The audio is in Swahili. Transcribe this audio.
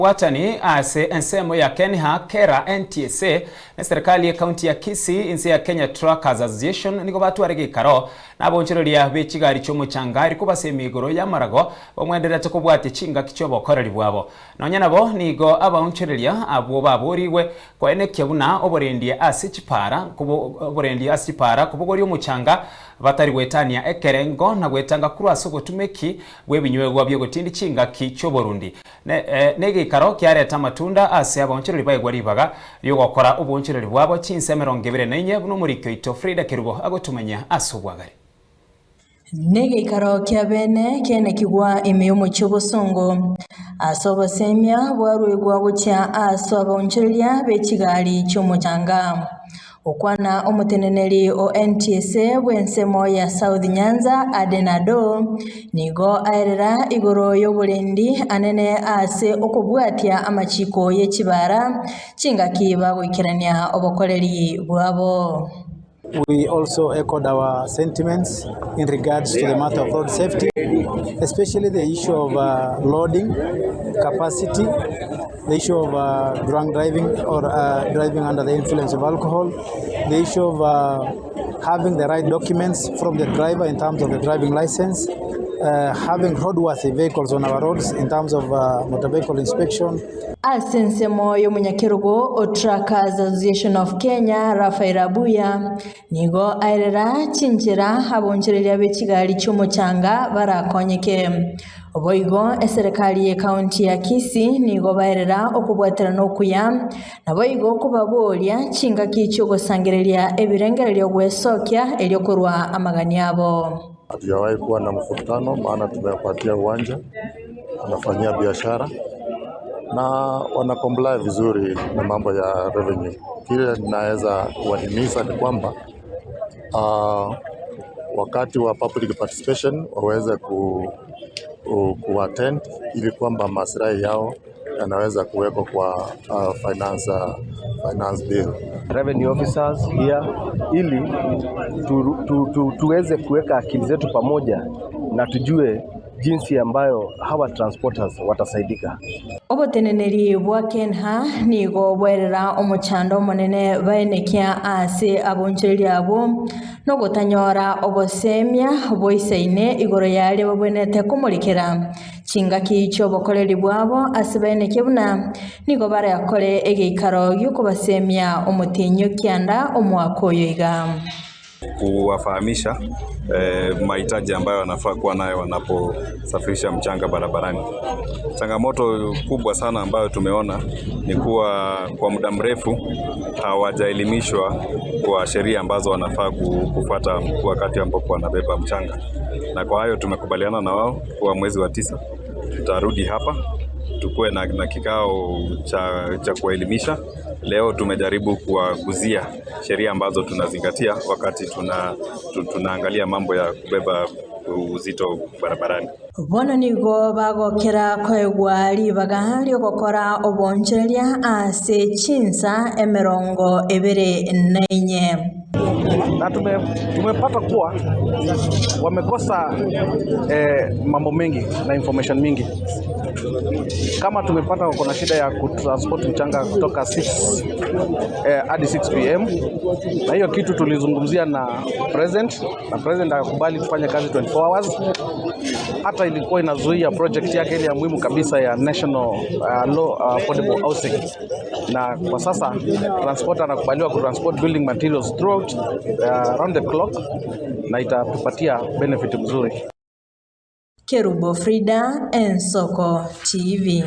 Watani ase ensemo ya Kenha Kera NTSA na serikali ya kaunti ya Kisii inse ya Kenya Truckers Association niko batwarege karo na bonchereria bechigari chomo changari kubase migoro ya marago bamwenderete kubwate chinga kichobo koreri bwabo nonya nabo nigo abonchereria abo baboriwe kwa eneke buna oborendi asichipara kubogori omuchanga batari gwetania ekerengo na gwetanga kurwaso gotumeki bwebinywegwa byo gotindi chinga kichoborundi nege karo kyareta matunda ase abonchereri bayegwa ribaga byo gukora obonchereri bwabo chinse 24 buno muri Kyoito Frida Kirubo agotumanya asubwagari nege karo kya bene kene kigwa imiyomo cyobosongo asobosemya bwarwegwa gutya aso abonchereria bekigali cyomujanga okwana omuteneneri o NTSA bwensemo ya South Nyanza Adenado nigo aerera igoro y'obulendi anene ase okubwatya amachiko y'ekibara chingaki bagwikirania obokoleri bwabo. We also echoed our sentiments in regards to the matter of road safety, especially the issue of loading capacity, the issue of drunk driving or driving under the influence of alcohol, the issue of having the right documents from the driver in terms of the driving license, having roadworthy vehicles on our roads in terms of motor vehicle inspection. Asensemo y'omunyakirugo o Truckers Association of Kenya Rafael Abuya nigo aerera chinjira abonchereria bekigali cy'omuchanga barakonyeke oboigo eserikali ye county ya Kisii nigo baerera okubwatira nokuya naboigo kubabolia chinga kicho gosangereria ebirengererio gwesokya eliokorwa amagani yabo. Hatujawahi kuwa na mfutano maana tumewapatia uwanja wanafanyia biashara na wanakomply vizuri na mambo ya revenue. Kile ninaweza kuwahimiza ni kwamba wakati wa public participation waweze kuattend ili kwamba maslahi yao yanaweza kuwekwa kwa finance bill. Revenue officers here ili tuweze kuweka akili zetu pamoja na tujue jinsi ambayo hawa transporters watasaidika. Oboteneneri bwa Kenha nigo bwerera omuchando monene baenekya ase abonchereria abo no gotanyora obosemya boisaine igoro yale babwenete kumurikira chingaki cyo bokoreri bwabo ase baenekya buna nigo bara yakore egeikaro yukobasemya omutinyo kyanda omwakoyoiga kuwafahamisha mahitaji ambayo wanafaa kuwa nayo wanaposafirisha mchanga barabarani. Changamoto kubwa sana ambayo tumeona ni kuwa kwa muda mrefu hawajaelimishwa kwa sheria ambazo wanafaa kufuata wakati ambapo wanabeba mchanga. Na kwa hayo tumekubaliana na wao kwa mwezi wa 9 tutarudi hapa tukue na kikao cha kuelimisha. Leo tumejaribu kuwaguzia sheria ambazo tunazingatia wakati tunaangalia mambo ya kubeba uzito barabarani. Bono nigo bagokera kwegwa ribaga ryogokora obonchereria ase chinsa 24. Na tumepata kuwa wamekosa mambo mengi na information mingi. Kama tumepata wako na shida ya kutransport mchanga kutoka 6 hadi 6 PM, na hiyo kitu tulizungumzia na president akakubali tufanye kazi 24 hours. Hata ilikuwa inazuia project yake ile ya muhimu kabisa ya National Low Affordable Housing, na kwa sasa transporter anakubaliwa kutransport building materials throughout around the clock na itatupatia benefit mzuri. Kirubo Frida, Ensoko TV.